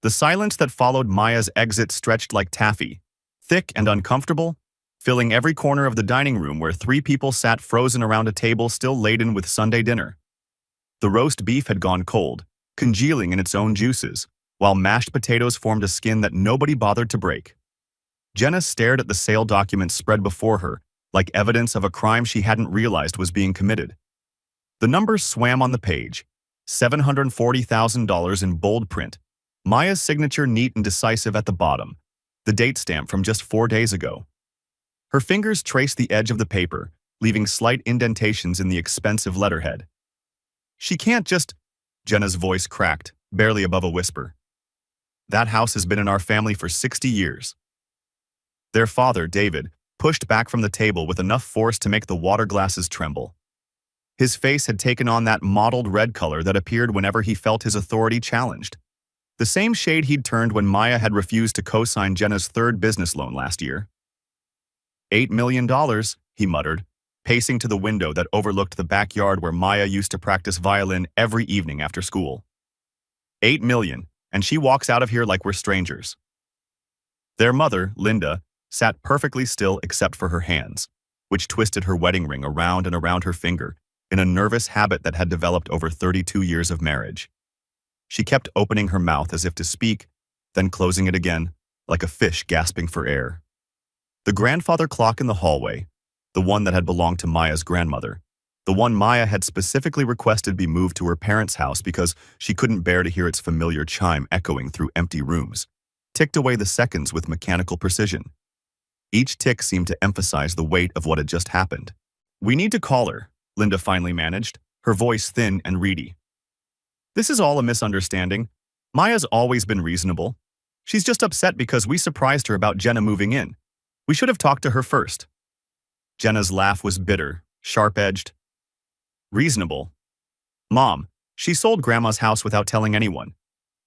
The silence that followed Maya's exit stretched like taffy, thick and uncomfortable, filling every corner of the dining room where three people sat frozen around a table still laden with Sunday dinner. The roast beef had gone cold, congealing in its own juices, while mashed potatoes formed a skin that nobody bothered to break. Jenna stared at the sale documents spread before her, like evidence of a crime she hadn't realized was being committed. The numbers swam on the page, $740,000 in bold print, Maya's signature neat and decisive at the bottom, the date stamp from just 4 days ago. Her fingers traced the edge of the paper, leaving slight indentations in the expensive letterhead. She can't just... Jenna's voice cracked, barely above a whisper. That house has been in our family for 60 years. Their father, David, pushed back from the table with enough force to make the water glasses tremble. His face had taken on that mottled red color that appeared whenever he felt his authority challenged. The same shade he'd turned when Maya had refused to co-sign Jenna's third business loan last year. $8 million, he muttered, pacing to the window that overlooked the backyard where Maya used to practice violin every evening after school. $8 million, and she walks out of here like we're strangers. Their mother, Linda, sat perfectly still except for her hands, which twisted her wedding ring around and around her finger in a nervous habit that had developed over 32 years of marriage. She kept opening her mouth as if to speak, then closing it again, like a fish gasping for air. The grandfather clock in the hallway, the one that had belonged to Maya's grandmother, the one Maya had specifically requested be moved to her parents' house because she couldn't bear to hear its familiar chime echoing through empty rooms, ticked away the seconds with mechanical precision. Each tick seemed to emphasize the weight of what had just happened. "We need to call her," Linda finally managed, her voice thin and reedy. "This is all a misunderstanding. Maya's always been reasonable. She's just upset because we surprised her about Jenna moving in. We should have talked to her first." Jenna's laugh was bitter, sharp-edged. "Reasonable? Mom, she sold Grandma's house without telling anyone.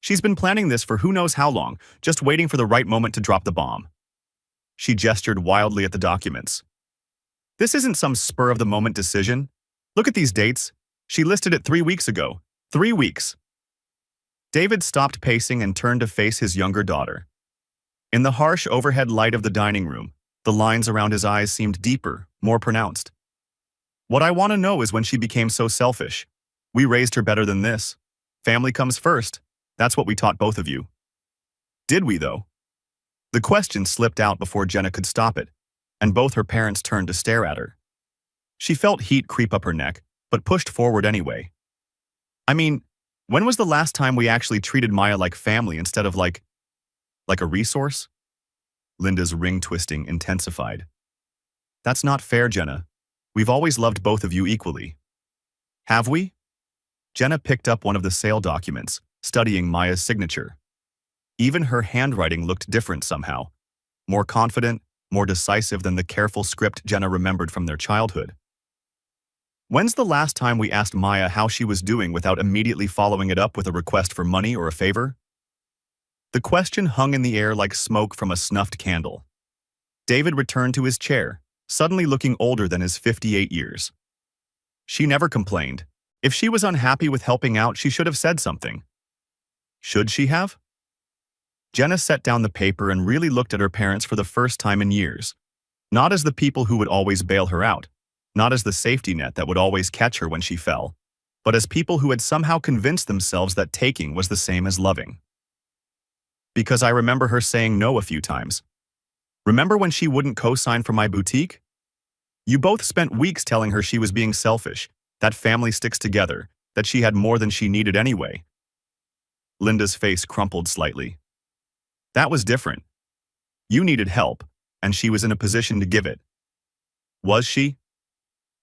She's been planning this for who knows how long, just waiting for the right moment to drop the bomb." She gestured wildly at the documents. "This isn't some spur-of-the-moment decision. Look at these dates. She listed it 3 weeks ago. 3 weeks." David stopped pacing and turned to face his younger daughter. In the harsh overhead light of the dining room, the lines around his eyes seemed deeper, more pronounced. "What I want to know is when she became so selfish. We raised her better than this. Family comes first. That's what we taught both of you." "Did we, though?" The question slipped out before Jenna could stop it, and both her parents turned to stare at her. She felt heat creep up her neck, but pushed forward anyway. "I mean, when was the last time we actually treated Maya like family instead of like a resource?" Linda's ring twisting intensified. "That's not fair, Jenna. We've always loved both of you equally." "Have we?" Jenna picked up one of the sale documents, studying Maya's signature. Even her handwriting looked different somehow, more confident, more decisive than the careful script Jenna remembered from their childhood. "When's the last time we asked Maya how she was doing without immediately following it up with a request for money or a favor?" The question hung in the air like smoke from a snuffed candle. David returned to his chair, suddenly looking older than his 58 years. "She never complained. If she was unhappy with helping out, she should have said something." "Should she have?" Jenna set down the paper and really looked at her parents for the first time in years. Not as the people who would always bail her out, not as the safety net that would always catch her when she fell, but as people who had somehow convinced themselves that taking was the same as loving. "Because I remember her saying no a few times. Remember when she wouldn't co-sign for my boutique? You both spent weeks telling her she was being selfish, that family sticks together, that she had more than she needed anyway." Linda's face crumpled slightly. "That was different. You needed help, and she was in a position to give it." "Was she?"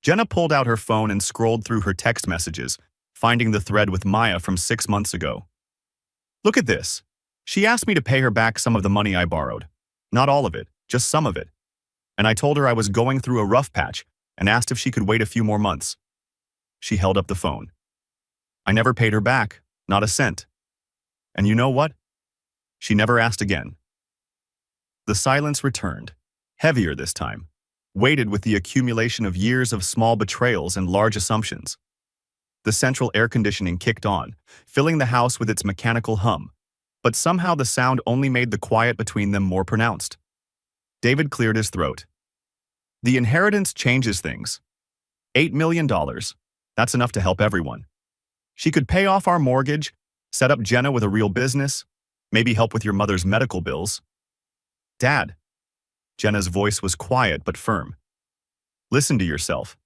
Jenna pulled out her phone and scrolled through her text messages, finding the thread with Maya from 6 months ago. "Look at this. She asked me to pay her back some of the money I borrowed. Not all of it, just some of it. And I told her I was going through a rough patch and asked if she could wait a few more months." She held up the phone. "I never paid her back, not a cent. And you know what? She never asked again." The silence returned, heavier this time, weighted with the accumulation of years of small betrayals and large assumptions. The central air conditioning kicked on, filling the house with its mechanical hum, but somehow the sound only made the quiet between them more pronounced. David cleared his throat. The inheritance changes things. $8 million. That's enough to help everyone. She could pay off our mortgage, set up Jenna with a real business, maybe help with your mother's medical bills. Dad. Jenna's voice was quiet but firm. Listen to yourself.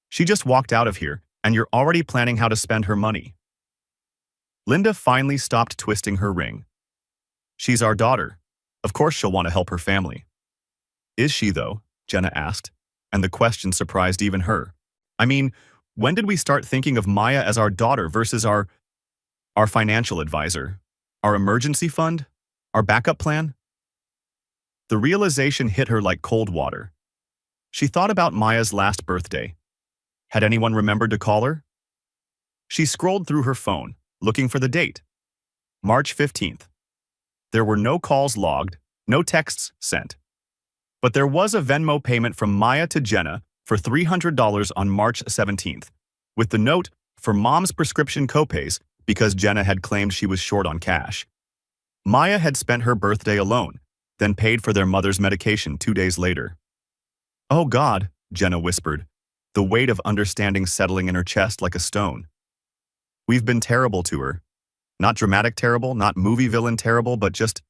She just walked out of here, and you're already planning how to spend her money. Linda finally stopped twisting her ring. She's our daughter. Of course she'll want to help her family. Is she, though? Jenna asked, and the question surprised even her. I mean, when did we start thinking of Maya as our daughter versus our financial advisor? Our emergency fund? Our backup plan? The realization hit her like cold water. She thought about Maya's last birthday. Had anyone remembered to call her? She scrolled through her phone, looking for the date. March 15th. There were no calls logged, no texts sent. But there was a Venmo payment from Maya to Jenna for $300 on March 17th, with the note for Mom's prescription copays because Jenna had claimed she was short on cash. Maya had spent her birthday alone, then paid for their mother's medication 2 days later. Oh God, Jenna whispered, the weight of understanding settling in her chest like a stone. We've been terrible to her. Not dramatic terrible, not movie villain terrible, but just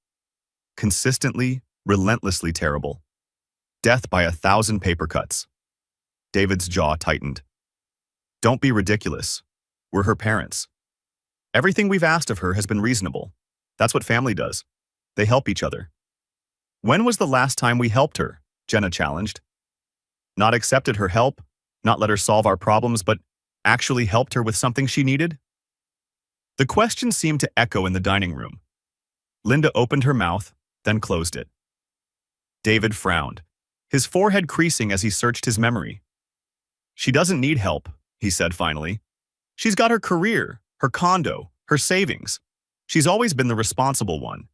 consistently, relentlessly terrible. Death by 1,000 paper cuts. David's jaw tightened. Don't be ridiculous. We're her parents. Everything we've asked of her has been reasonable. That's what family does. They help each other. When was the last time we helped her? Jenna challenged. Not accepted her help, not let her solve our problems, but actually helped her with something she needed? The question seemed to echo in the dining room. Linda opened her mouth, then closed it. David frowned, his forehead creasing as he searched his memory. She doesn't need help, he said finally. She's got her career, her condo, her savings. She's always been the responsible one.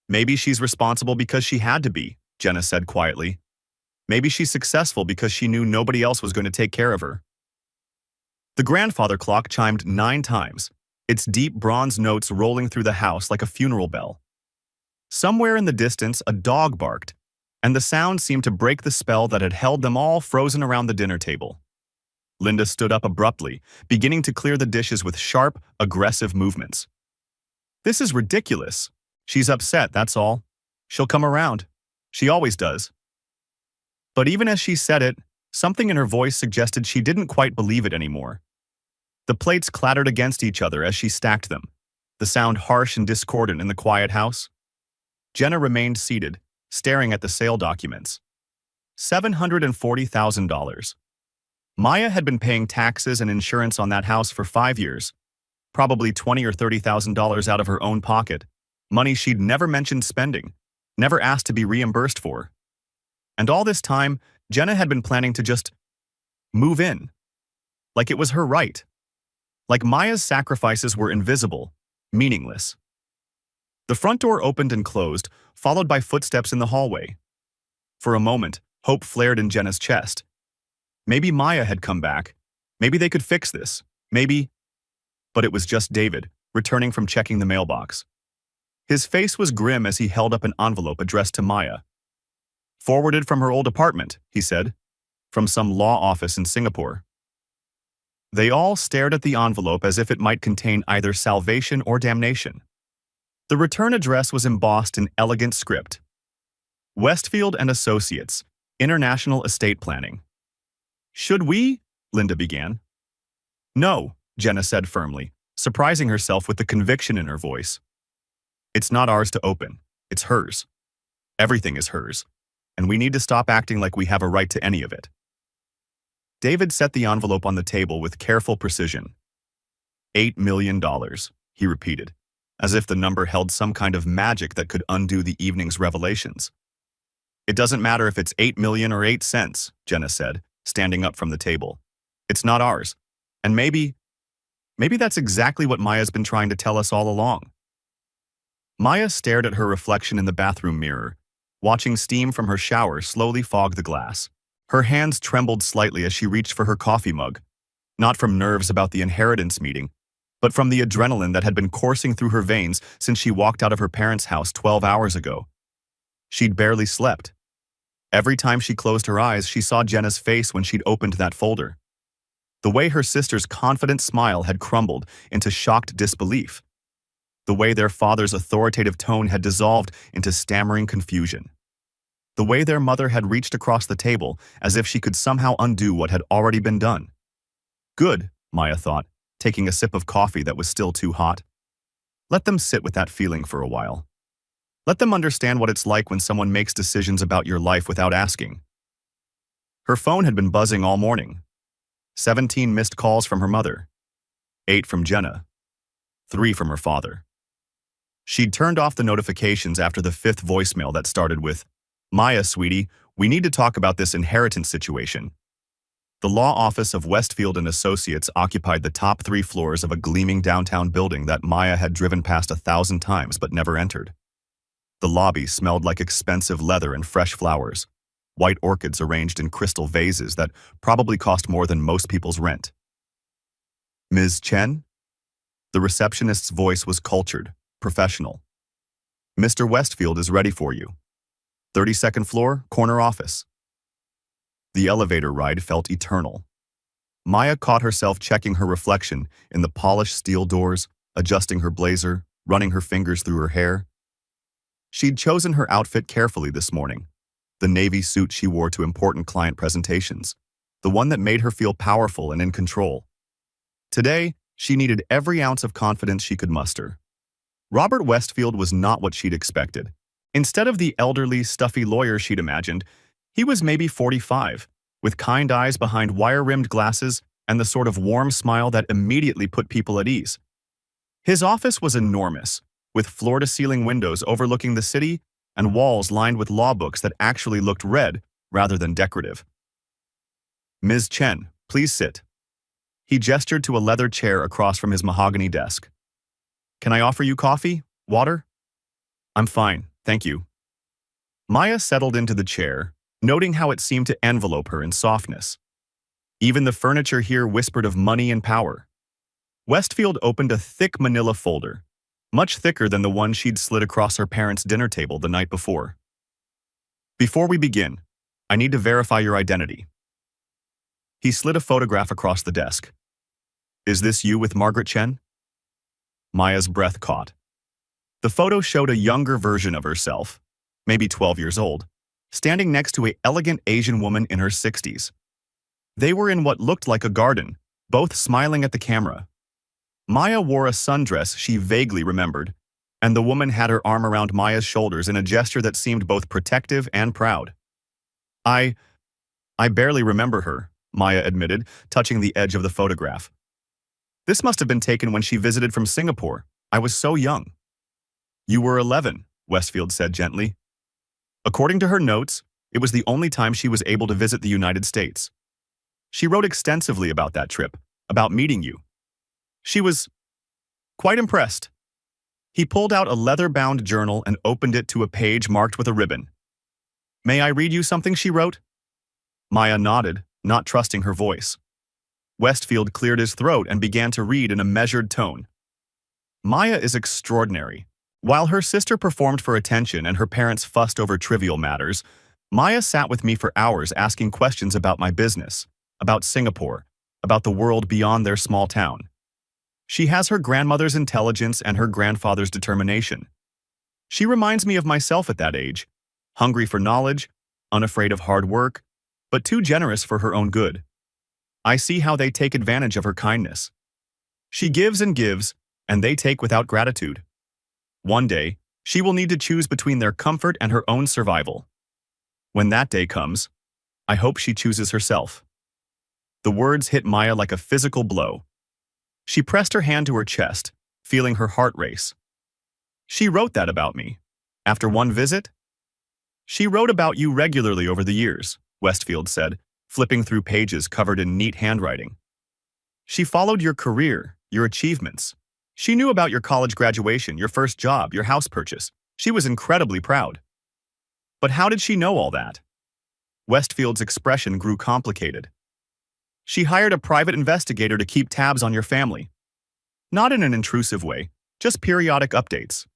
Maybe she's responsible because she had to be, Jenna said quietly. Maybe she's successful because she knew nobody else was going to take care of her. The grandfather clock chimed 9 times, its deep bronze notes rolling through the house like a funeral bell. Somewhere in the distance, a dog barked, and the sound seemed to break the spell that had held them all frozen around the dinner table. Linda stood up abruptly, beginning to clear the dishes with sharp, aggressive movements. This is ridiculous. She's upset, that's all. She'll come around. She always does. But even as she said it, something in her voice suggested she didn't quite believe it anymore. The plates clattered against each other as she stacked them, the sound harsh and discordant in the quiet house. Jenna remained seated, staring at the sale documents. $740,000. Maya had been paying taxes and insurance on that house for 5 years, probably $20,000 or $30,000 out of her own pocket, money she'd never mentioned spending, never asked to be reimbursed for. And all this time, Jenna had been planning to just move in. Like it was her right. Like Maya's sacrifices were invisible, meaningless. The front door opened and closed, followed by footsteps in the hallway. For a moment, hope flared in Jenna's chest. Maybe Maya had come back. Maybe they could fix this. Maybe... But it was just David, returning from checking the mailbox. His face was grim as he held up an envelope addressed to Maya. Forwarded from her old apartment, he said, from some law office in Singapore. They all stared at the envelope as if it might contain either salvation or damnation. The return address was embossed in elegant script. Westfield and Associates, International Estate Planning. Should we? Linda began. No, Jenna said firmly, surprising herself with the conviction in her voice. It's not ours to open. It's hers. Everything is hers, and we need to stop acting like we have a right to any of it. David set the envelope on the table with careful precision. $8 million, he repeated, as if the number held some kind of magic that could undo the evening's revelations. It doesn't matter if it's 8 million or 8 cents, Jenna said, standing up from the table. It's not ours. And maybe that's exactly what Maya's been trying to tell us all along. Maya stared at her reflection in the bathroom mirror, watching steam from her shower slowly fog the glass. Her hands trembled slightly as she reached for her coffee mug, not from nerves about the inheritance meeting, but from the adrenaline that had been coursing through her veins since she walked out of her parents' house 12 hours ago. She'd barely slept. Every time she closed her eyes, she saw Jenna's face when she'd opened that folder. The way her sister's confident smile had crumbled into shocked disbelief. The way their father's authoritative tone had dissolved into stammering confusion. The way their mother had reached across the table as if she could somehow undo what had already been done. Good, Maya thought, taking a sip of coffee that was still too hot. Let them sit with that feeling for a while. Let them understand what it's like when someone makes decisions about your life without asking. Her phone had been buzzing all morning. 17 missed calls from her mother. 8 from Jenna. 3 from her father. She'd turned off the notifications after the 5th voicemail that started with, "Maya, sweetie, we need to talk about this inheritance situation." The law office of Westfield and Associates occupied the top 3 floors of a gleaming downtown building that Maya had driven past 1,000 times but never entered. The lobby smelled like expensive leather and fresh flowers, white orchids arranged in crystal vases that probably cost more than most people's rent. "Ms. Chen?" The receptionist's voice was cultured, professional. "Mr. Westfield is ready for you. 32nd floor, corner office." The elevator ride felt eternal. Maya caught herself checking her reflection in the polished steel doors, adjusting her blazer, running her fingers through her hair. She'd chosen her outfit carefully this morning, the navy suit she wore to important client presentations, the one that made her feel powerful and in control. Today, she needed every ounce of confidence she could muster. Robert Westfield was not what she'd expected. Instead of the elderly, stuffy lawyer she'd imagined, he was maybe 45, with kind eyes behind wire-rimmed glasses and the sort of warm smile that immediately put people at ease. His office was enormous, with floor-to-ceiling windows overlooking the city and walls lined with law books that actually looked read rather than decorative. "Ms. Chen, please sit." He gestured to a leather chair across from his mahogany desk. "Can I offer you coffee? Water?" "I'm fine, thank you." Maya settled into the chair, noting how it seemed to envelope her in softness. Even the furniture here whispered of money and power. Westfield opened a thick manila folder, much thicker than the one she'd slid across her parents' dinner table the night before. "Before we begin, I need to verify your identity." He slid a photograph across the desk. "Is this you with Margaret Chen?" Maya's breath caught. The photo showed a younger version of herself, maybe 12 years old, standing next to an elegant Asian woman in her 60s. They were in what looked like a garden, both smiling at the camera. Maya wore a sundress she vaguely remembered, and the woman had her arm around Maya's shoulders in a gesture that seemed both protective and proud. I barely remember her," Maya admitted, touching the edge of the photograph. "This must have been taken when she visited from Singapore. I was so young." "You were 11, Westfield said gently. According to her notes, it was the only time she was able to visit the United States. She wrote extensively about that trip, about meeting you. She was quite impressed." He pulled out a leather-bound journal and opened it to a page marked with a ribbon. "May I read you something she wrote?" Maya nodded, not trusting her voice. Westfield cleared his throat and began to read in a measured tone. "Maya is extraordinary. While her sister performed for attention and her parents fussed over trivial matters, Maya sat with me for hours asking questions about my business, about Singapore, about the world beyond their small town. She has her grandmother's intelligence and her grandfather's determination. She reminds me of myself at that age, hungry for knowledge, unafraid of hard work, but too generous for her own good. I see how they take advantage of her kindness. She gives, and they take without gratitude. One day, she will need to choose between their comfort and her own survival. When that day comes, I hope she chooses herself." The words hit Maya like a physical blow. She pressed her hand to her chest, feeling her heart race. "She wrote that about me. After one visit?" "She wrote about you regularly over the years," Westfield said, flipping through pages covered in neat handwriting. "She followed your career, your achievements. She knew about your college graduation, your first job, your house purchase. She was incredibly proud." "But how did she know all that?" Westfield's expression grew complicated. "She hired a private investigator to keep tabs on your family. Not in an intrusive way, just periodic updates.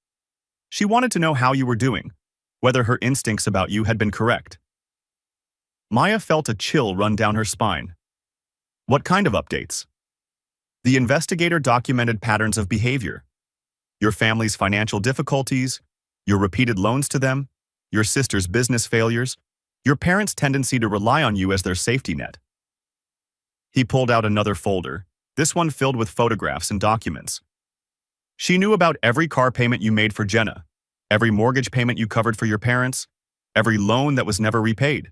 She wanted to know how you were doing, whether her instincts about you had been correct. Maya felt a chill run down her spine. What kind of updates? The investigator documented patterns of behavior. Your family's financial difficulties, your repeated loans to them, your sister's business failures, your parents' tendency to rely on you as their safety net. He pulled out another folder, this one filled with photographs and documents. She knew about every car payment you made for Jenna, every mortgage payment you covered for your parents, every loan that was never repaid.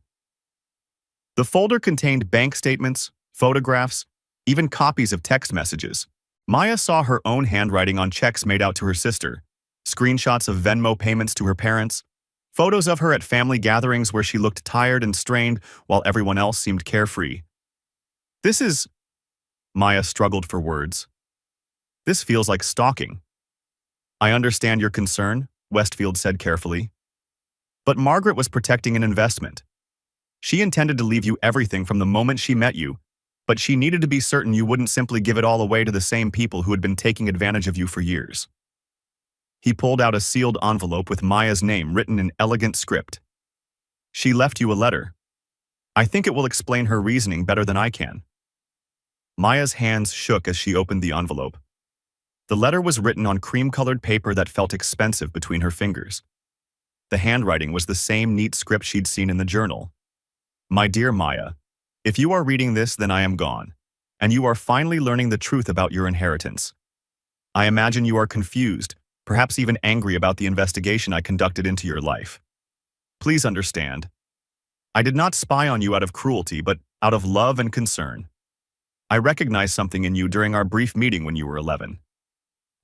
The folder contained bank statements, photographs, even copies of text messages. Maya saw her own handwriting on checks made out to her sister, screenshots of Venmo payments to her parents, photos of her at family gatherings where she looked tired and strained while everyone else seemed carefree. Maya struggled for words. This feels like stalking. I understand your concern, Westfield said carefully. But Margaret was protecting an investment. She intended to leave you everything from the moment she met you, but she needed to be certain you wouldn't simply give it all away to the same people who had been taking advantage of you for years. He pulled out a sealed envelope with Maya's name written in elegant script. She left you a letter. I think it will explain her reasoning better than I can. Maya's hands shook as she opened the envelope. The letter was written on cream-colored paper that felt expensive between her fingers. The handwriting was the same neat script she'd seen in the journal. My dear Maya, if you are reading this, then I am gone, and you are finally learning the truth about your inheritance. I imagine you are confused, perhaps even angry about the investigation I conducted into your life. Please understand. I did not spy on you out of cruelty, but out of love and concern. I recognized something in you during our brief meeting when you were 11.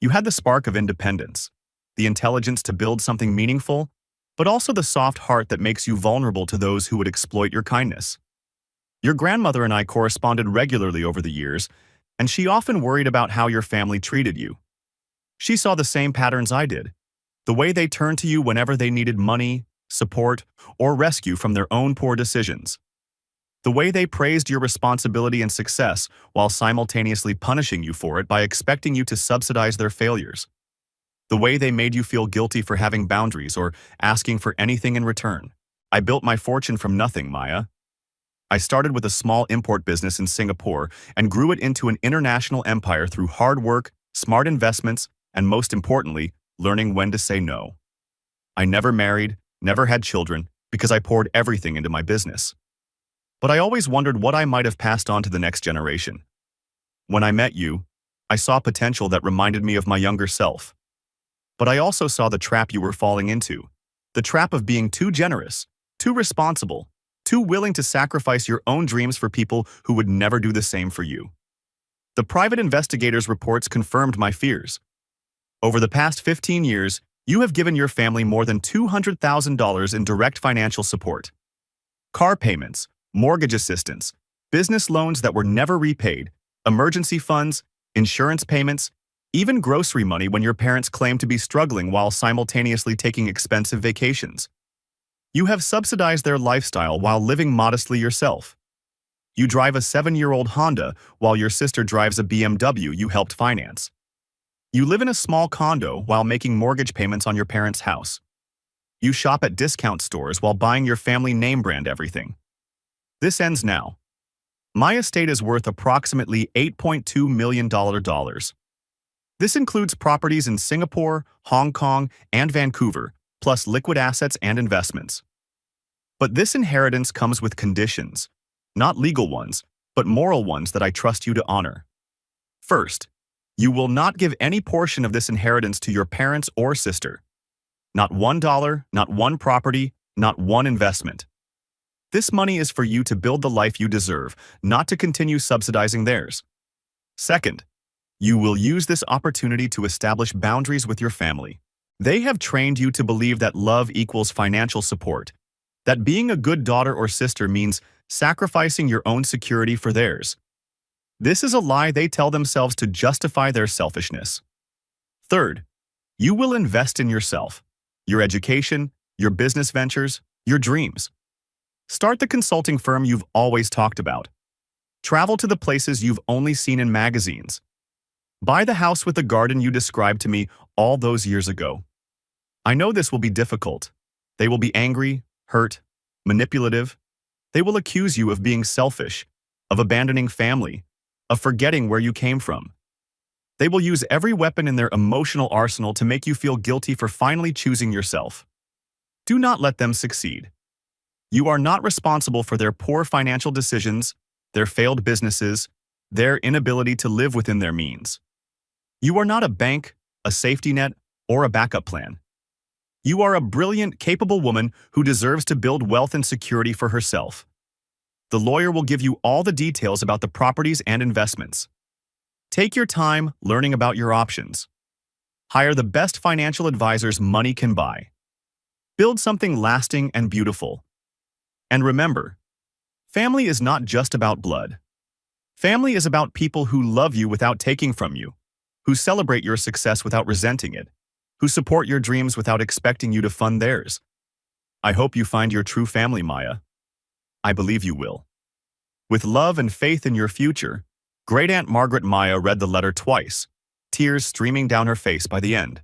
You had the spark of independence, the intelligence to build something meaningful, but also the soft heart that makes you vulnerable to those who would exploit your kindness. Your grandmother and I corresponded regularly over the years, and she often worried about how your family treated you. She saw the same patterns I did, the way they turned to you whenever they needed money, support, or rescue from their own poor decisions. The way they praised your responsibility and success while simultaneously punishing you for it by expecting you to subsidize their failures. The way they made you feel guilty for having boundaries or asking for anything in return. I built my fortune from nothing, Maya. I started with a small import business in Singapore and grew it into an international empire through hard work, smart investments, and most importantly, learning when to say no. I never married, never had children, because I poured everything into my business. But I always wondered what I might have passed on to the next generation. When I met you, I saw potential that reminded me of my younger self. But I also saw the trap you were falling into, the trap of being too generous, too responsible, too willing to sacrifice your own dreams for people who would never do the same for you. The private investigators' reports confirmed my fears. Over the past 15 years, you have given your family more than $200,000 in direct financial support. Car payments, mortgage assistance, business loans that were never repaid, emergency funds, insurance payments, even grocery money when your parents claimed to be struggling while simultaneously taking expensive vacations. You have subsidized their lifestyle while living modestly yourself. You drive a 7-year-old Honda while your sister drives a BMW you helped finance. You live in a small condo while making mortgage payments on your parents' house. You shop at discount stores while buying your family name brand everything. This ends now. My estate is worth approximately $8.2 million. This includes properties in Singapore, Hong Kong, and Vancouver, plus liquid assets and investments. But this inheritance comes with conditions, not legal ones, but moral ones that I trust you to honor. First, you will not give any portion of this inheritance to your parents or sister. Not $1, not one property, not one investment. This money is for you to build the life you deserve, not to continue subsidizing theirs. Second, you will use this opportunity to establish boundaries with your family. They have trained you to believe that love equals financial support, that being a good daughter or sister means sacrificing your own security for theirs. This is a lie they tell themselves to justify their selfishness. Third, you will invest in yourself, your education, your business ventures, your dreams. Start the consulting firm you've always talked about. Travel to the places you've only seen in magazines. Buy the house with the garden you described to me all those years ago. I know this will be difficult. They will be angry, hurt, manipulative. They will accuse you of being selfish, of abandoning family, of forgetting where you came from. They will use every weapon in their emotional arsenal to make you feel guilty for finally choosing yourself. Do not let them succeed. You are not responsible for their poor financial decisions, their failed businesses, their inability to live within their means. You are not a bank, a safety net, or a backup plan. You are a brilliant, capable woman who deserves to build wealth and security for herself. The lawyer will give you all the details about the properties and investments. Take your time learning about your options. Hire the best financial advisors money can buy. Build something lasting and beautiful. And remember, family is not just about blood. Family is about people who love you without taking from you, who celebrate your success without resenting it, who support your dreams without expecting you to fund theirs. I hope you find your true family, Maya. I believe you will. With love and faith in your future, Great Aunt Margaret Maya read the letter twice, tears streaming down her face by the end.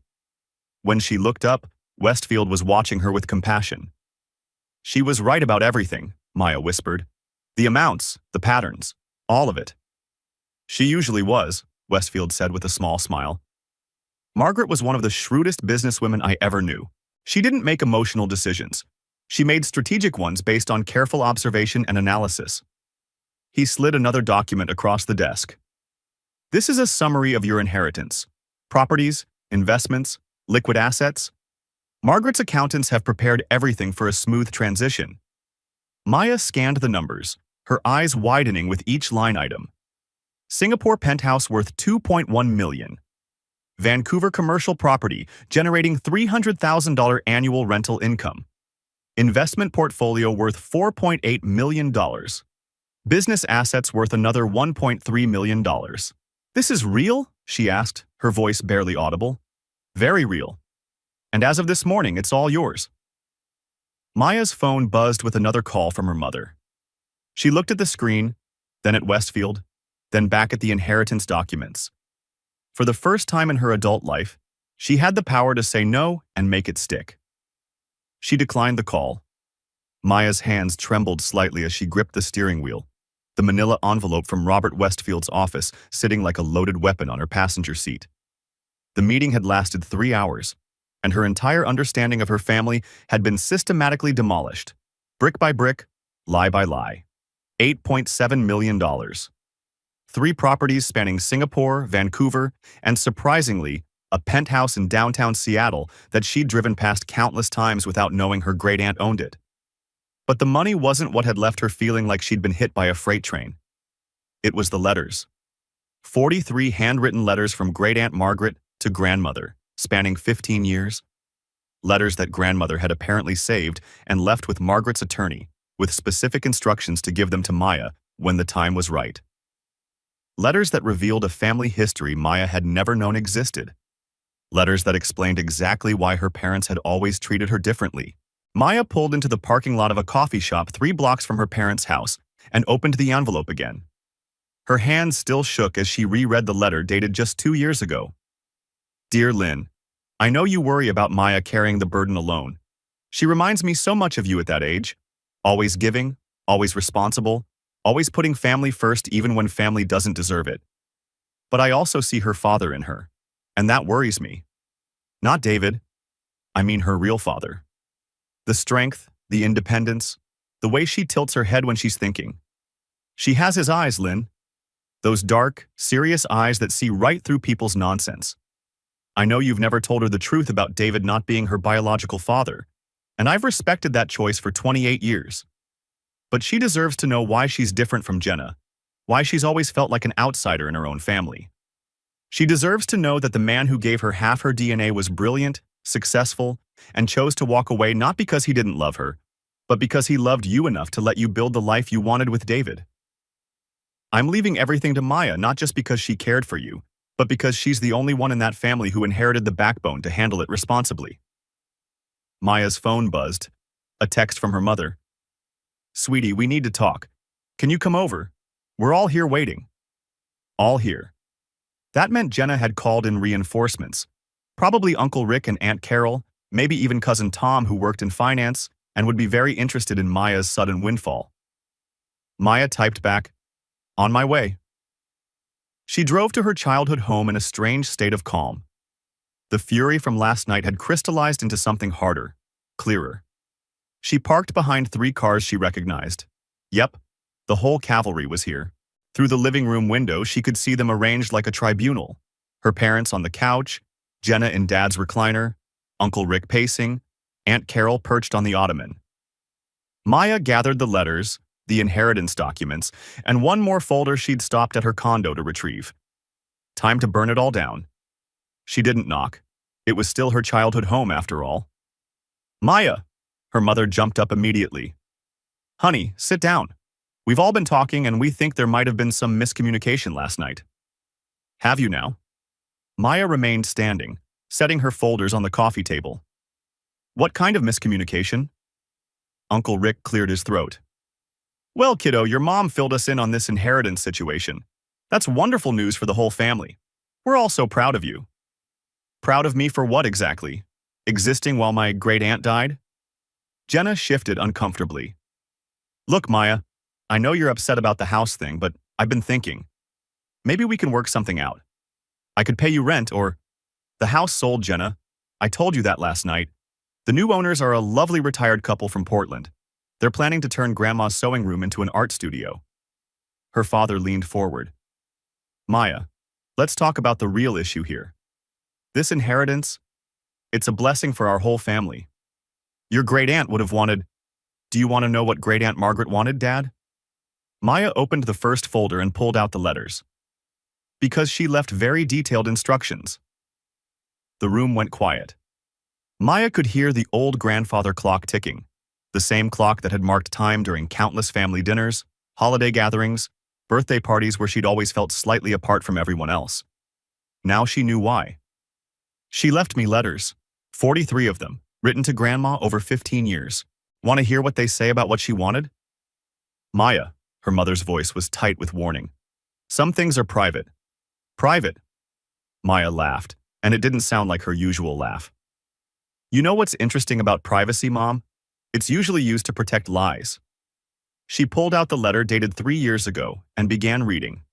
When she looked up, Westfield was watching her with compassion. She was right about everything, Maya whispered. The amounts, the patterns, all of it. She usually was, Westfield said with a small smile. Margaret was one of the shrewdest businesswomen I ever knew. She didn't make emotional decisions. She made strategic ones based on careful observation and analysis. He slid another document across the desk. This is a summary of your inheritance. Properties, investments, liquid assets. Margaret's accountants have prepared everything for a smooth transition. Maya scanned the numbers, her eyes widening with each line item. Singapore penthouse worth $2.1 million. Vancouver commercial property generating $300,000 annual rental income. Investment portfolio worth $4.8 million. Business assets worth another $1.3 million. This is real? She asked, her voice barely audible. Very real. And as of this morning, it's all yours. Maya's phone buzzed with another call from her mother. She looked at the screen, then at Westfield, then back at the inheritance documents. For the first time in her adult life, she had the power to say no and make it stick. She declined the call. Maya's hands trembled slightly as she gripped the steering wheel, the manila envelope from Robert Westfield's office sitting like a loaded weapon on her passenger seat. The meeting had lasted 3 hours, and her entire understanding of her family had been systematically demolished, brick by brick, lie by lie. $8.7 million. 3 properties spanning Singapore, Vancouver, and surprisingly, a penthouse in downtown Seattle that she'd driven past countless times without knowing her great-aunt owned it. But the money wasn't what had left her feeling like she'd been hit by a freight train. It was the letters. 43 handwritten letters from great-aunt Margaret to grandmother, spanning 15 years. Letters that grandmother had apparently saved and left with Margaret's attorney, with specific instructions to give them to Maya when the time was right. Letters that revealed a family history Maya had never known existed. Letters that explained exactly why her parents had always treated her differently. Maya pulled into the parking lot of a coffee shop 3 blocks from her parents' house and opened the envelope again. Her hands still shook as she reread the letter dated just 2 years ago. Dear Lynn, I know you worry about Maya carrying the burden alone. She reminds me so much of you at that age. Always giving, always responsible, always putting family first even when family doesn't deserve it. But I also see her father in her, and that worries me. Not David. I mean her real father. The strength, the independence, the way she tilts her head when she's thinking. She has his eyes, Lynn. Those dark, serious eyes that see right through people's nonsense. I know you've never told her the truth about David not being her biological father, and I've respected that choice for 28 years. But she deserves to know why she's different from Jenna, why she's always felt like an outsider in her own family. She deserves to know that the man who gave her half her DNA was brilliant, successful, and chose to walk away not because he didn't love her, but because he loved you enough to let you build the life you wanted with David. I'm leaving everything to Maya not just because she cared for you, but because she's the only one in that family who inherited the backbone to handle it responsibly. Maya's phone buzzed. A text from her mother. Sweetie, we need to talk. Can you come over? We're all here waiting. All here. That meant Jenna had called in reinforcements. Probably Uncle Rick and Aunt Carol, maybe even Cousin Tom who worked in finance and would be very interested in Maya's sudden windfall. Maya typed back, "On my way." She drove to her childhood home in a strange state of calm. The fury from last night had crystallized into something harder, clearer. She parked behind 3 cars she recognized. Yep, the whole cavalry was here. Through the living room window, she could see them arranged like a tribunal. Her parents on the couch, Jenna in Dad's recliner, Uncle Rick pacing, Aunt Carol perched on the ottoman. Maya gathered the letters, the inheritance documents, and one more folder she'd stopped at her condo to retrieve. Time to burn it all down. She didn't knock. It was still her childhood home, after all. "Maya!" Her mother jumped up immediately. "Honey, sit down. We've all been talking and we think there might have been some miscommunication last night." "Have you now?" Maya remained standing, setting her folders on the coffee table. "What kind of miscommunication?" Uncle Rick cleared his throat. "Well, kiddo, your mom filled us in on this inheritance situation. That's wonderful news for the whole family. We're all so proud of you." "Proud of me for what exactly? Existing while my great-aunt died?" Jenna shifted uncomfortably. "Look, Maya, I know you're upset about the house thing, but I've been thinking. Maybe we can work something out. I could pay you rent or—" "The house sold, Jenna. I told you that last night. The new owners are a lovely retired couple from Portland. They're planning to turn Grandma's sewing room into an art studio." Her father leaned forward. "Maya, let's talk about the real issue here. This inheritance, it's a blessing for our whole family. Your great-aunt would have wanted— Do you want to know what great-aunt Margaret wanted, Dad?" Maya opened the first folder and pulled out the letters. Because she left very detailed instructions. The room went quiet. Maya could hear the old grandfather clock ticking, the same clock that had marked time during countless family dinners, holiday gatherings, birthday parties where she'd always felt slightly apart from everyone else. Now she knew why. "She left me letters, 43 of them, written to Grandma over 15 years. Want to hear what they say about what she wanted?" "Maya," her mother's voice was tight with warning. "Some things are private." "Private?" Maya laughed, and it didn't sound like her usual laugh. "You know what's interesting about privacy, Mom? It's usually used to protect lies." She pulled out the letter dated 3 years ago and began reading.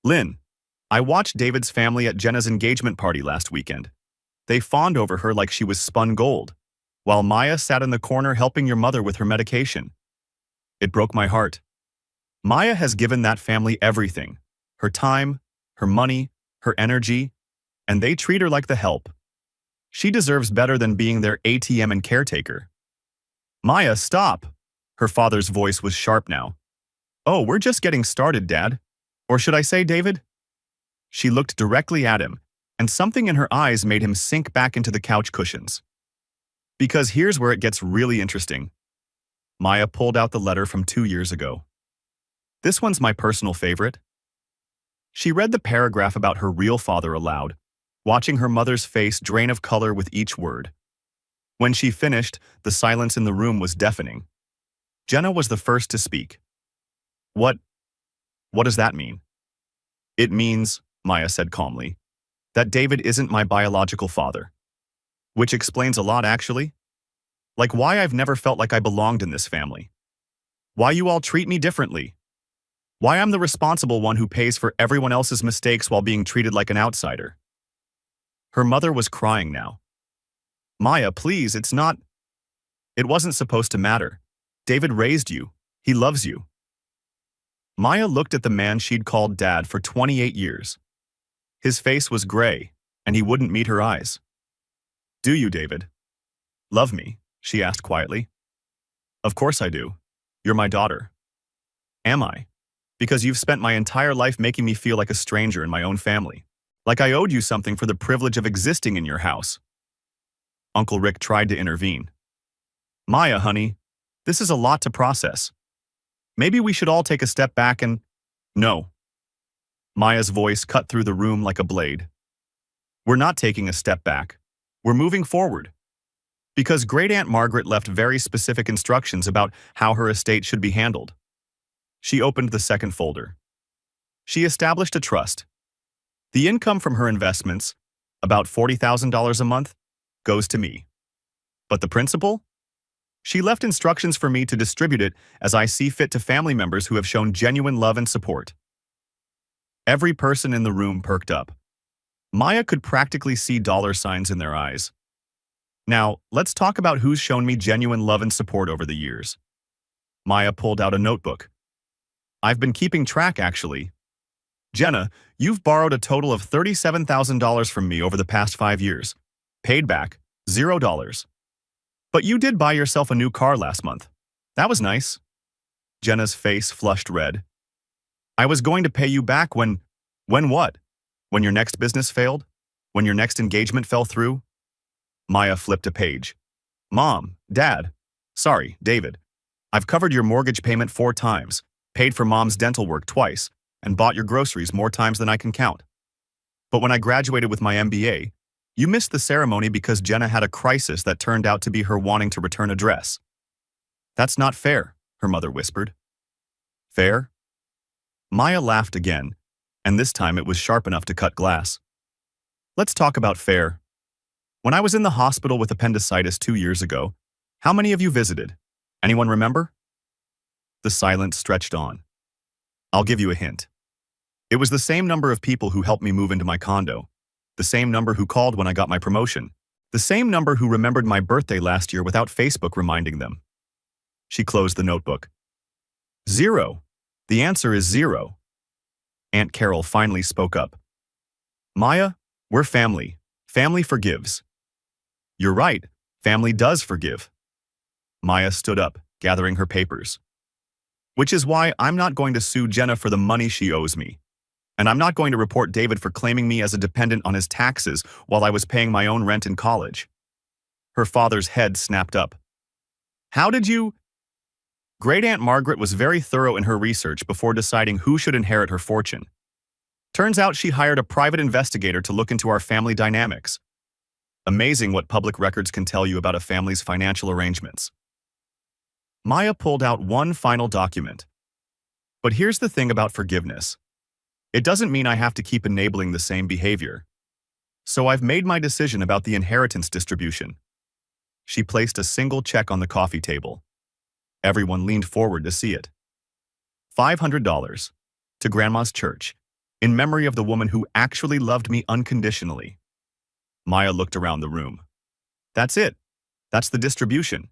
"Lynn, I watched David's family at Jenna's engagement party last weekend. They fawned over her like she was spun gold, while Maya sat in the corner helping your mother with her medication. It broke my heart. Maya has given that family everything, her time, her money, her energy, and they treat her like the help. She deserves better than being their ATM and caretaker." "Maya, stop!" Her father's voice was sharp now. "Oh, we're just getting started, Dad. Or should I say, David?" She looked directly at him, and something in her eyes made him sink back into the couch cushions. "Because here's where it gets really interesting." Maya pulled out the letter from 2 years ago. "This one's my personal favorite." She read the paragraph about her real father aloud, watching her mother's face drain of color with each word. When she finished, the silence in the room was deafening. Jenna was the first to speak. What does that mean?" "It means," Maya said calmly, "that David isn't my biological father." "Which explains a lot, actually. Like why I've never felt like I belonged in this family. Why you all treat me differently. Why I'm the responsible one who pays for everyone else's mistakes while being treated like an outsider." Her mother was crying now. "Maya, please, it wasn't supposed to matter. David raised you. He loves you." Maya looked at the man she'd called Dad for 28 years. His face was gray, and he wouldn't meet her eyes. "Do you, David? Love me?" she asked quietly. "Of course I do. You're my daughter." "Am I? Because you've spent my entire life making me feel like a stranger in my own family. Like I owed you something for the privilege of existing in your house." Uncle Rick tried to intervene. "Maya, honey, this is a lot to process. Maybe we should all take a step back and—" "No." Maya's voice cut through the room like a blade. "We're not taking a step back. We're moving forward. Because Great-Aunt Margaret left very specific instructions about how her estate should be handled." She opened the second folder. "She established a trust. The income from her investments, about $40,000 a month, goes to me. But the principal? She left instructions for me to distribute it as I see fit to family members who have shown genuine love and support. Every person in the room perked up. Maya could practically see dollar signs in their eyes. Now, let's talk about who's shown me genuine love and support over the years. Maya pulled out a notebook. I've been keeping track, actually. Jenna, you've borrowed a total of $37,000 from me over the past 5 years. Paid back, $0. But you did buy yourself a new car last month. That was nice. Jenna's face flushed red. I was going to pay you back when what? When your next business failed? When your next engagement fell through? Maya flipped a page. Mom, Dad. Sorry, David. I've covered your mortgage payment 4 times, paid for Mom's dental work twice, and bought your groceries more times than I can count. But when I graduated with my MBA, you missed the ceremony because Jenna had a crisis that turned out to be her wanting to return a dress. That's not fair, her mother whispered. Fair? Maya laughed again, and this time it was sharp enough to cut glass. Let's talk about fair. When I was in the hospital with appendicitis 2 years ago, how many of you visited? Anyone remember? The silence stretched on. I'll give you a hint. It was the same number of people who helped me move into my condo, the same number who called when I got my promotion, the same number who remembered my birthday last year without Facebook reminding them. She closed the notebook. 0. The answer is 0. Aunt Carol finally spoke up. Maya, we're family. Family forgives. You're right. Family does forgive. Maya stood up, gathering her papers. Which is why I'm not going to sue Jenna for the money she owes me. And I'm not going to report David for claiming me as a dependent on his taxes while I was paying my own rent in college. Her father's head snapped up. How did you? Great Aunt Margaret was very thorough in her research before deciding who should inherit her fortune. Turns out she hired a private investigator to look into our family dynamics. Amazing what public records can tell you about a family's financial arrangements. Maya pulled out one final document. But here's the thing about forgiveness. It doesn't mean I have to keep enabling the same behavior. So I've made my decision about the inheritance distribution. She placed a single check on the coffee table. Everyone leaned forward to see it. $500 to Grandma's church, in memory of the woman who actually loved me unconditionally. Maya looked around the room. That's it. That's the distribution.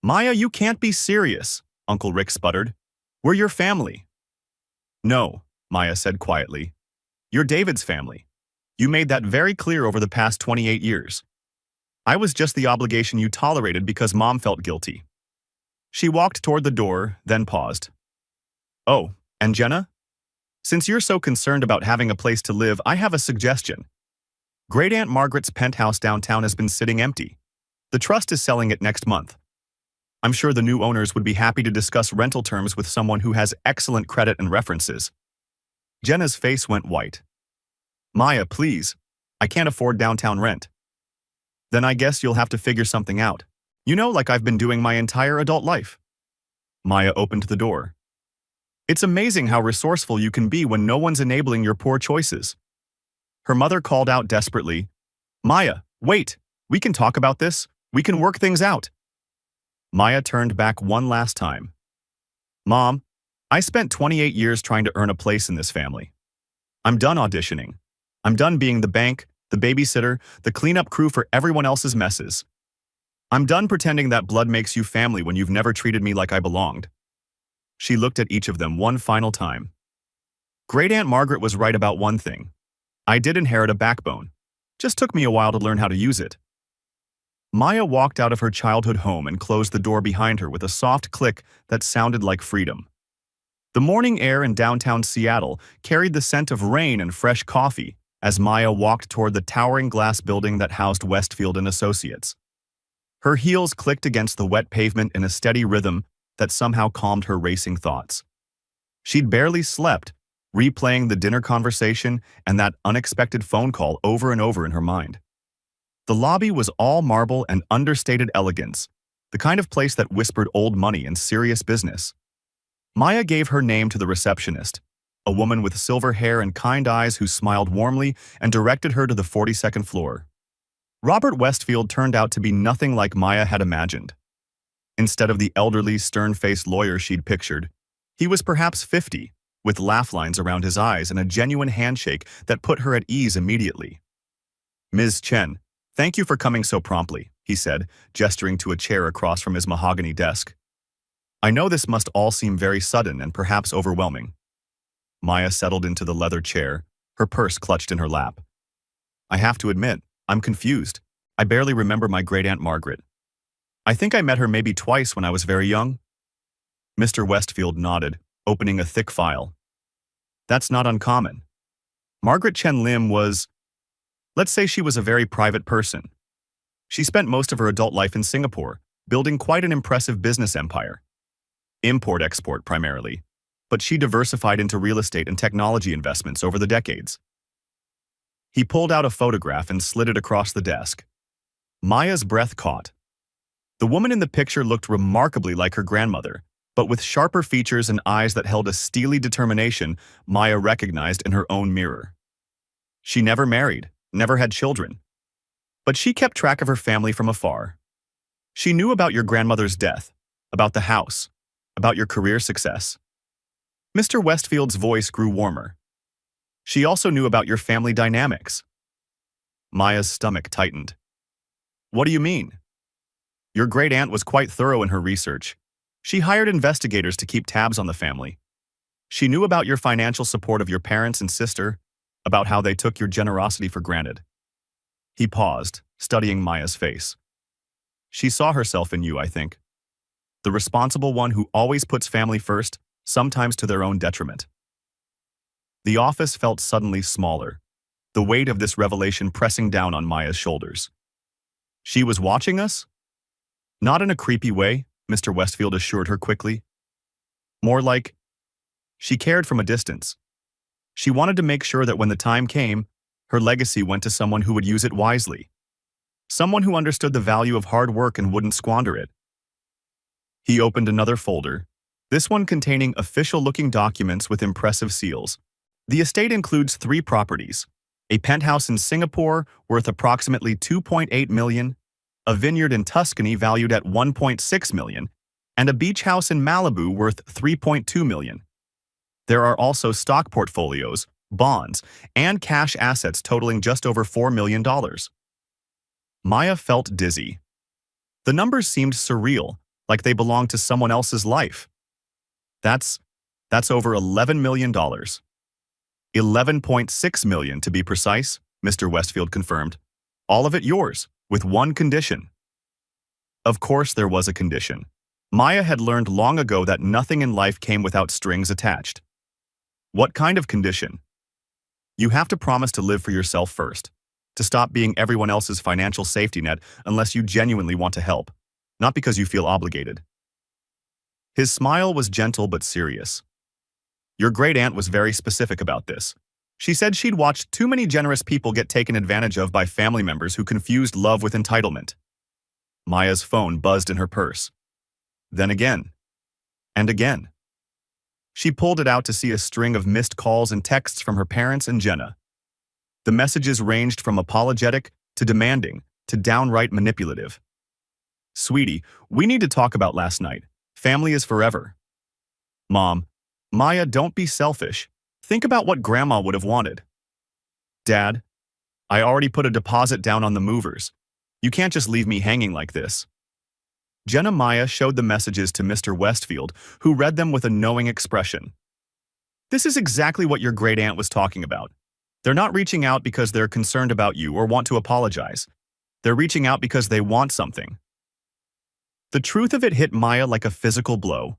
Maya, you can't be serious, Uncle Rick sputtered. We're your family. No, Maya said quietly. You're David's family. You made that very clear over the past 28 years. I was just the obligation you tolerated because Mom felt guilty. She walked toward the door, then paused. Oh, and Jenna? Since you're so concerned about having a place to live, I have a suggestion. Great Aunt Margaret's penthouse downtown has been sitting empty. The trust is selling it next month. I'm sure the new owners would be happy to discuss rental terms with someone who has excellent credit and references. Jenna's face went white. Maya, please. I can't afford downtown rent. Then I guess you'll have to figure something out. You know, like I've been doing my entire adult life. Maya opened the door. It's amazing how resourceful you can be when no one's enabling your poor choices. Her mother called out desperately, Maya, wait, we can talk about this. We can work things out. Maya turned back one last time. Mom, I spent 28 years trying to earn a place in this family. I'm done auditioning. I'm done being the bank, the babysitter, the cleanup crew for everyone else's messes. I'm done pretending that blood makes you family when you've never treated me like I belonged. She looked at each of them one final time. Great Aunt Margaret was right about one thing. I did inherit a backbone. Just took me a while to learn how to use it. Maya walked out of her childhood home and closed the door behind her with a soft click that sounded like freedom. The morning air in downtown Seattle carried the scent of rain and fresh coffee as Maya walked toward the towering glass building that housed Westfield & Associates. Her heels clicked against the wet pavement in a steady rhythm that somehow calmed her racing thoughts. She'd barely slept, replaying the dinner conversation and that unexpected phone call over and over in her mind. The lobby was all marble and understated elegance, the kind of place that whispered old money and serious business. Maya gave her name to the receptionist, a woman with silver hair and kind eyes who smiled warmly and directed her to the 42nd floor. Robert Westfield turned out to be nothing like Maya had imagined. Instead of the elderly, stern-faced lawyer she'd pictured, he was perhaps 50, with laugh lines around his eyes and a genuine handshake that put her at ease immediately. "Ms. Chen, thank you for coming so promptly," he said, gesturing to a chair across from his mahogany desk. "I know this must all seem very sudden and perhaps overwhelming." Maya settled into the leather chair, her purse clutched in her lap. "I have to admit, I'm confused. I barely remember my great-aunt Margaret. I think I met her maybe twice when I was very young." Mr. Westfield nodded, opening a thick file. "That's not uncommon. Margaret Chen Lim was, let's say she was a very private person. She spent most of her adult life in Singapore, building quite an impressive business empire. Import-export primarily, but she diversified into real estate and technology investments over the decades." He pulled out a photograph and slid it across the desk. Maya's breath caught. The woman in the picture looked remarkably like her grandmother, but with sharper features and eyes that held a steely determination Maya recognized in her own mirror. She never married, never had children. But she kept track of her family from afar. She knew about your grandmother's death, about the house, about your career success. Mr. Westfield's voice grew warmer. She also knew about your family dynamics. Maya's stomach tightened. "What do you mean?" "Your great-aunt was quite thorough in her research. She hired investigators to keep tabs on the family. She knew about your financial support of your parents and sister, about how they took your generosity for granted." He paused, studying Maya's face. "She saw herself in you, I think. The responsible one who always puts family first, sometimes to their own detriment." The office felt suddenly smaller, the weight of this revelation pressing down on Maya's shoulders. "She was watching us?" "Not in a creepy way," Mr. Westfield assured her quickly. "More like, she cared from a distance. She wanted to make sure that when the time came, her legacy went to someone who would use it wisely. Someone who understood the value of hard work and wouldn't squander it." He opened another folder, this one containing official-looking documents with impressive seals. The estate includes 3 properties: a penthouse in Singapore worth approximately $2.8 million, a vineyard in Tuscany valued at $1.6 million, and a beach house in Malibu worth $3.2 million. There are also stock portfolios, bonds, and cash assets totaling just over $4 million. Maya felt dizzy. The numbers seemed surreal, like they belonged to someone else's life. That's over $11 million. $11.6 million to be precise, Mr. Westfield confirmed. "All of it yours, with one condition." Of course there was a condition. Maya had learned long ago that nothing in life came without strings attached. What kind of condition? "You have to promise to live for yourself first, to stop being everyone else's financial safety net unless you genuinely want to help, not because you feel obligated." His smile was gentle but serious. "Your great-aunt was very specific about this. She said she'd watched too many generous people get taken advantage of by family members who confused love with entitlement." Maya's phone buzzed in her purse. Then again. And again. She pulled it out to see a string of missed calls and texts from her parents and Jenna. The messages ranged from apologetic to demanding to downright manipulative. "Sweetie, we need to talk about last night. Family is forever." "Mom, Maya, don't be selfish. Think about what Grandma would have wanted." "Dad, I already put a deposit down on the movers. You can't just leave me hanging like this." Jenna Maya showed the messages to Mr. Westfield, who read them with a knowing expression. "This is exactly what your great-aunt was talking about. They're not reaching out because they're concerned about you or want to apologize. They're reaching out because they want something." The truth of it hit Maya like a physical blow.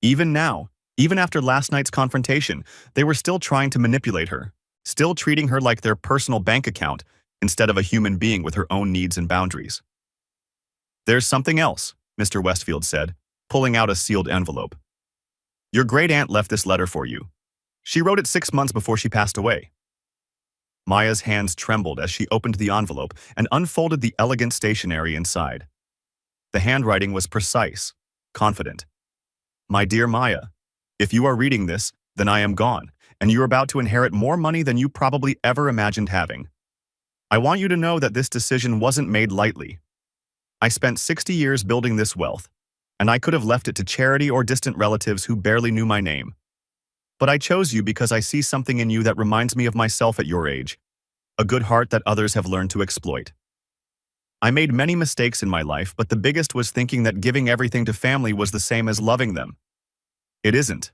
Even now, even after last night's confrontation, they were still trying to manipulate her, still treating her like their personal bank account instead of a human being with her own needs and boundaries. "There's something else," Mr. Westfield said, pulling out a sealed envelope. "Your great-aunt left this letter for you. She wrote it 6 months before she passed away." Maya's hands trembled as she opened the envelope and unfolded the elegant stationery inside. The handwriting was precise, confident. "My dear Maya, if you are reading this, then I am gone, and you're about to inherit more money than you probably ever imagined having. I want you to know that this decision wasn't made lightly. I spent 60 years building this wealth, and I could have left it to charity or distant relatives who barely knew my name. But I chose you because I see something in you that reminds me of myself at your age, a good heart that others have learned to exploit. I made many mistakes in my life, but the biggest was thinking that giving everything to family was the same as loving them. It isn't.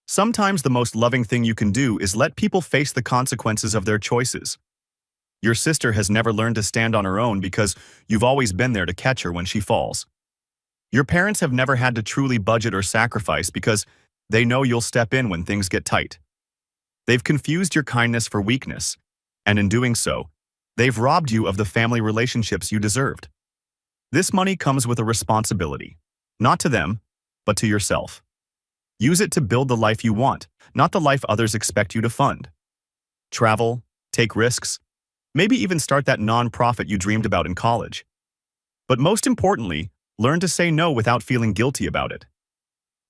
Sometimes the most loving thing you can do is let people face the consequences of their choices. Your sister has never learned to stand on her own because you've always been there to catch her when she falls. Your parents have never had to truly budget or sacrifice because they know you'll step in when things get tight. They've confused your kindness for weakness, and in doing so, they've robbed you of the family relationships you deserved. This money comes with a responsibility, not to them, but to yourself. Use it to build the life you want, not the life others expect you to fund. Travel, take risks, maybe even start that nonprofit you dreamed about in college. But most importantly, learn to say no without feeling guilty about it.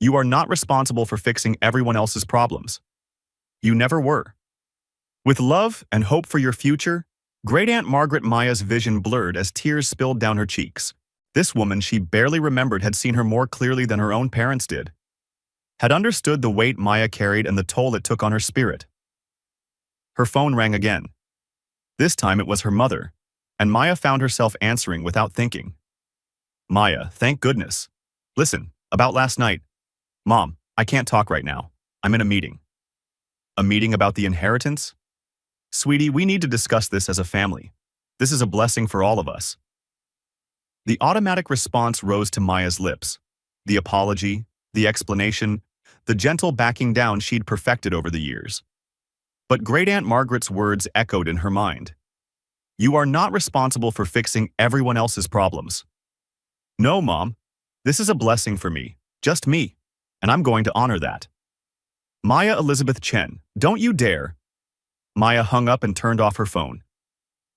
You are not responsible for fixing everyone else's problems. You never were. With love and hope for your future, Great-Aunt Margaret Maya's vision blurred as tears spilled down her cheeks. This woman she barely remembered had seen her more clearly than her own parents did. Had understood the weight Maya carried and the toll it took on her spirit. Her phone rang again. This time it was her mother, and Maya found herself answering without thinking. Maya, thank goodness. Listen, about last night. Mom, I can't talk right now. I'm in a meeting. A meeting about the inheritance? Sweetie, we need to discuss this as a family. This is a blessing for all of us. The automatic response rose to Maya's lips. The apology, the explanation, the gentle backing down she'd perfected over the years. But Great-Aunt Margaret's words echoed in her mind. You are not responsible for fixing everyone else's problems. No, Mom. This is a blessing for me, just me, and I'm going to honor that. Maya Elizabeth Chen, don't you dare. Maya hung up and turned off her phone.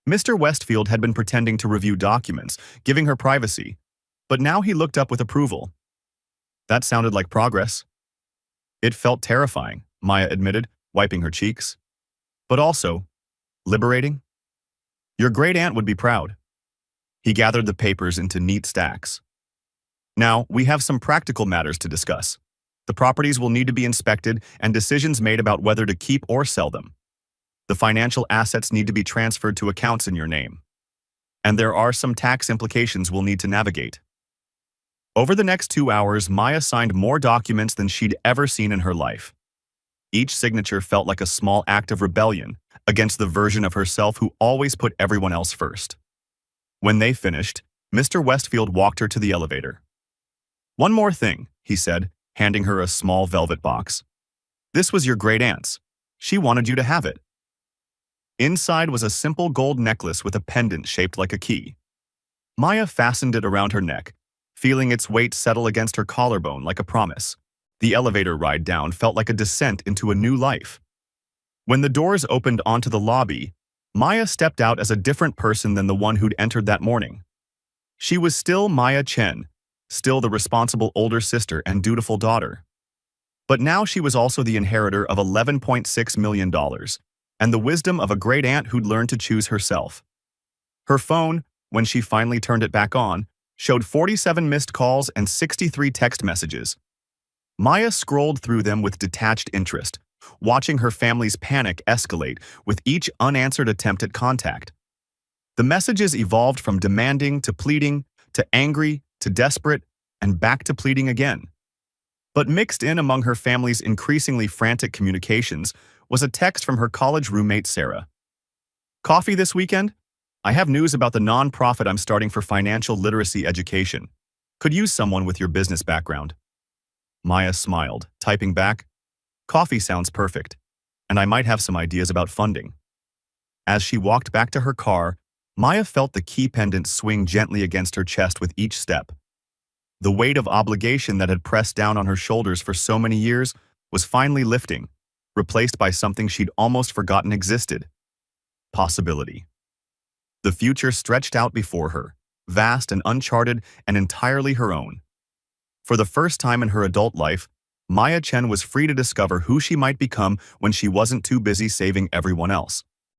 Mr. Westfield had been pretending to review documents, giving her privacy, but now he looked up with approval. That sounded like progress. It felt terrifying, Maya admitted, wiping her cheeks. But also, liberating. Your great-aunt would be proud. He gathered the papers into neat stacks. Now, we have some practical matters to discuss. The properties will need to be inspected and decisions made about whether to keep or sell them. The financial assets need to be transferred to accounts in your name. And there are some tax implications we'll need to navigate. Over the next 2 hours, Maya signed more documents than she'd ever seen in her life. Each signature felt like a small act of rebellion against the version of herself who always put everyone else first. When they finished, Mr. Westfield walked her to the elevator. One more thing, he said, handing her a small velvet box. This was your great-aunt's. She wanted you to have it. Inside was a simple gold necklace with a pendant shaped like a key. Maya fastened it around her neck, feeling its weight settle against her collarbone like a promise. The elevator ride down felt like a descent into a new life. When the doors opened onto the lobby, Maya stepped out as a different person than the one who'd entered that morning. She was still Maya Chen, still the responsible older sister and dutiful daughter. But now she was also the inheritor of $11.6 million, and the wisdom of a great-aunt who'd learned to choose herself. Her phone, when she finally turned it back on, showed 47 missed calls and 63 text messages. Maya scrolled through them with detached interest, watching her family's panic escalate with each unanswered attempt at contact. The messages evolved from demanding to pleading, to angry, to desperate, and back to pleading again. But mixed in among her family's increasingly frantic communications was a text from her college roommate Sarah. Coffee this weekend? I have news about the nonprofit I'm starting for financial literacy education. Could use someone with your business background. Maya smiled, typing back, Coffee sounds perfect, and I might have some ideas about funding. As she walked back to her car, Maya felt the key pendant swing gently against her chest with each step. The weight of obligation that had pressed down on her shoulders for so many years was finally lifting, replaced by something she'd almost forgotten existed. Possibility. The future stretched out before her, vast and uncharted and entirely her own. For the first time in her adult life, Maya Chen was free to discover who she might become when she wasn't too busy saving everyone else.